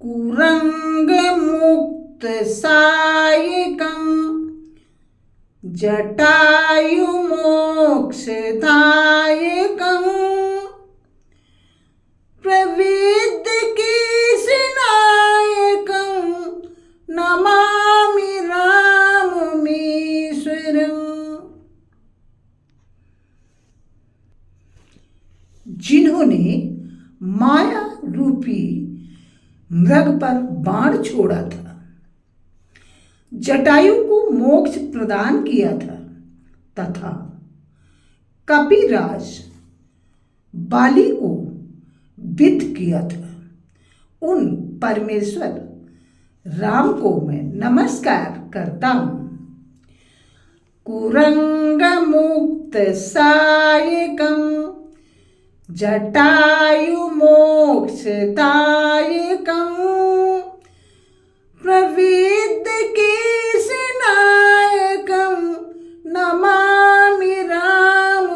कुरंगमुक्तसायकं जटायुमोक्षदायकं प्रविद्यकेशनायकं नमामि राममीश्वरम्। जिन्होंने माया रूपी मृग पर बाण छोड़ा था, जटायु को मोक्ष प्रदान किया था तथा कपिराज बाली को विद्ध किया था, उन परमेश्वर राम को मैं नमस्कार करता हूँ। कुरंगमुक्तसायकं जटायुमोक्षदायकं प्रविद्यकेशनायकं नमामि राममीश्वरं,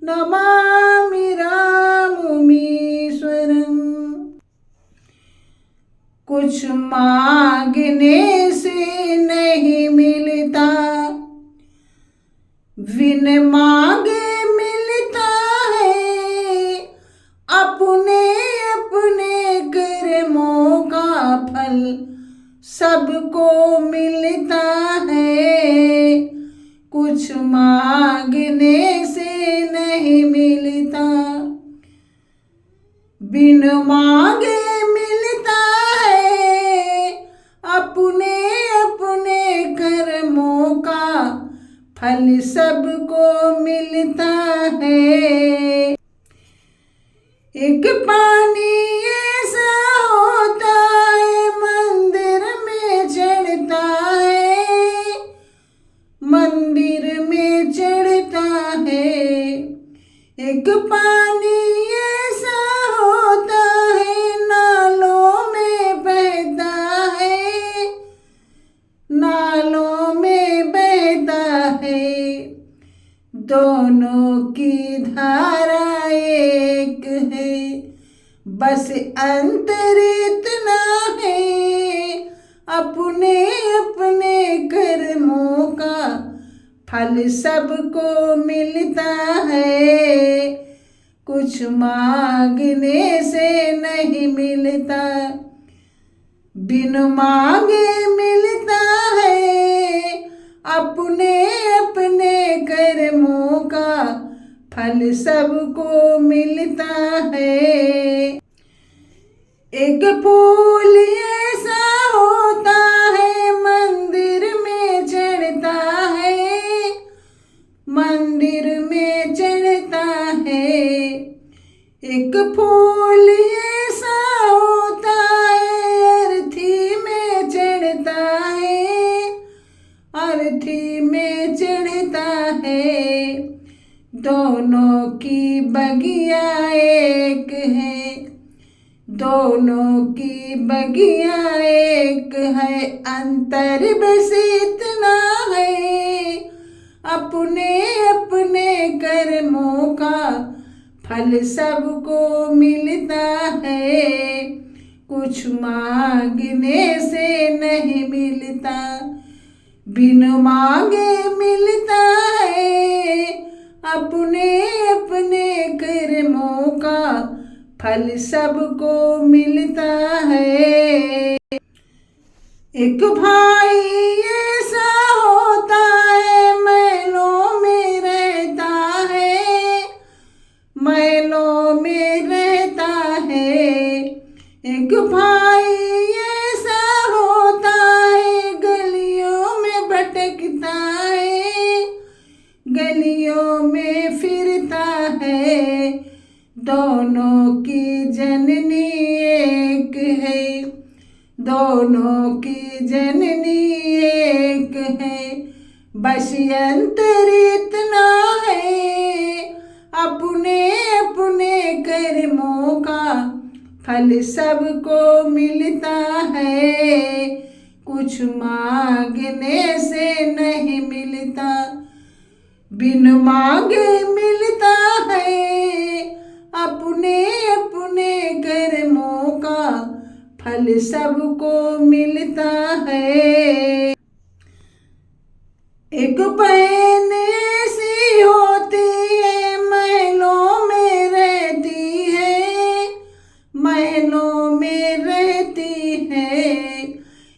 नमामि राममीश्वरं। कुछ मांगने से नहीं मिलता, बिन मांगे मिलता है, अपने अपने कर्मों का फल सबको मिलता है। कुछ मांगने से नहीं मिलता, बिन मांगे मिलता है, अपने अपने कर्मों का फल सबको मिलता है। एक पानी ऐसा होता है मंदिर में चढ़ता है, मंदिर में चढ़ता है। एक पानी ऐसा होता है नालों में बहता है, नालों में बहता है। दोनों की धारा एक है, बस अंतर इतना है, अपने अपने कर्मों का फल सबको मिलता है। कुछ मांगने से नहीं मिलता, बिन मांगे मिलता है, अपने अपने कर्मों का फल सबको मिलता है। एक फूल ऐसा होता है मंदिर में चढ़ता है, मंदिर में चढ़ता है। एक फूल ऐसा होता है अर्थी में चढ़ता है, अर्थी में चढ़ता है। दोनों की बगिया एक है, दोनों की बगिया एक है, अंतर बस इतना है, अपने अपने कर्मों का फल सबको मिलता है। कुछ मांगने से नहीं मिलता, बिन मांगे मिलता है, अपने अपने कर्मों का फल सबको मिलता है। एक भाई ऐसा होता है महलों में रहता है, महलों में रहता है। एक भाई ऐसा होता है गलियों में भटकता है, गलियों में फिरता है। दोनों की जननी एक है, दोनों की जननी एक है, बस अंतर इतना है, अपने अपने कर्मों का फल सबको मिलता है। कुछ मांगने से नहीं मिलता, बिन मांगे मिलता है, अपने अपने कर्मों का फल सबको मिलता है। एक बहन ऐसी होती है, महलों में रहती है, महलों में रहती है।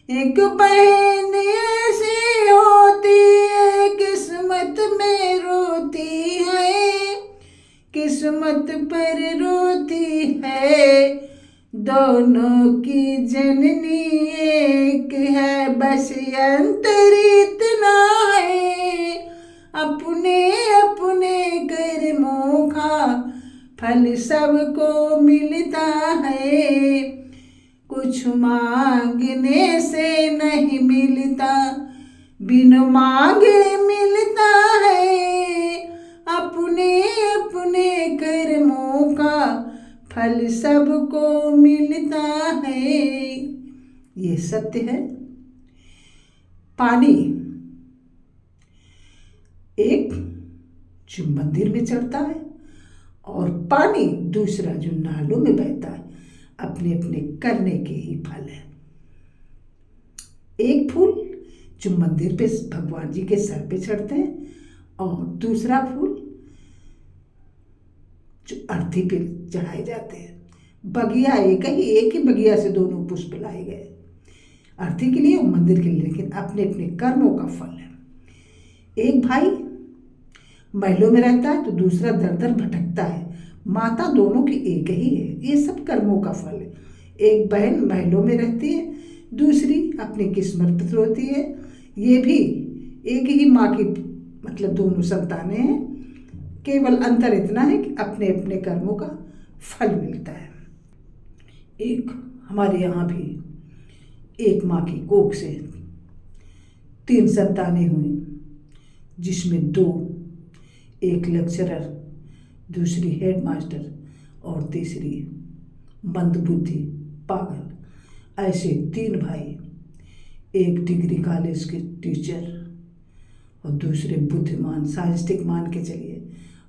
एक बहन ऐसी होती है, किस्मत में रोती है, किस्मत पर रोती है। दोनों की जननी एक है, बस अंतर इतना है, अपने अपने कर्मों का फल सबको मिलता है। कुछ मांगने से नहीं मिलता, बिन मांगे मिलता है, अपने अपने कर्मों का फल सबको मिलता है। ये सत्य है। पानी एक जो मंदिर में चढ़ता है और पानी दूसरा जो नालों में बहता है, अपने अपने करने के ही फल है। एक फूल जो मंदिर पे भगवान जी के सर पे चढ़ते हैं और दूसरा फूल जो अर्थी पे चढ़ाए जाते हैं। बगिया एक ही बगिया से दोनों पुष्प लाए गए, अर्थी के लिए और मंदिर के लिए, लेकिन अपने अपने कर्मों का फल है। एक भाई महलों में रहता है तो दूसरा दर दर भटकता है, माता दोनों की एक ही है। ये सब कर्मों का फल है। एक बहन महलों में रहती है, दूसरी अपनी किस्मत पर रोती है। ये भी एक ही माँ की मतलब दोनों संतानें हैं, केवल अंतर इतना है कि अपने अपने कर्मों का फल मिलता है। एक हमारे यहाँ भी एक माँ की कोख से 3 संतानें हुई, जिसमें 2, एक लेक्चरर, दूसरी हेडमास्टर और तीसरी मंदबुद्धि पागल। ऐसे 3 भाई, एक डिग्री कॉलेज के टीचर और दूसरे बुद्धिमान साइंटिस्ट मान के चलिए,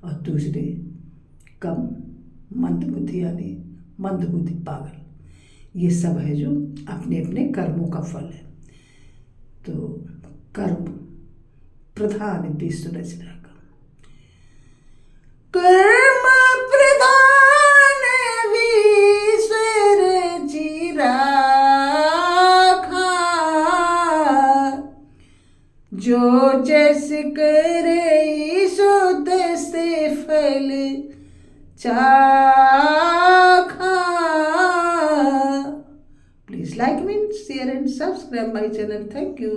और दूसरे कम मंदबुद्धि यानी मंदबुद्धि पागल। ये सब है जो अपने अपने कर्मों का फल है। तो कर्म प्रधान विश्व रचना का, कर्म प्रधान विश्व रचिरा, जो जस करे सो तस फल चाखा। Please like me, share and subscribe my channel. Thank you.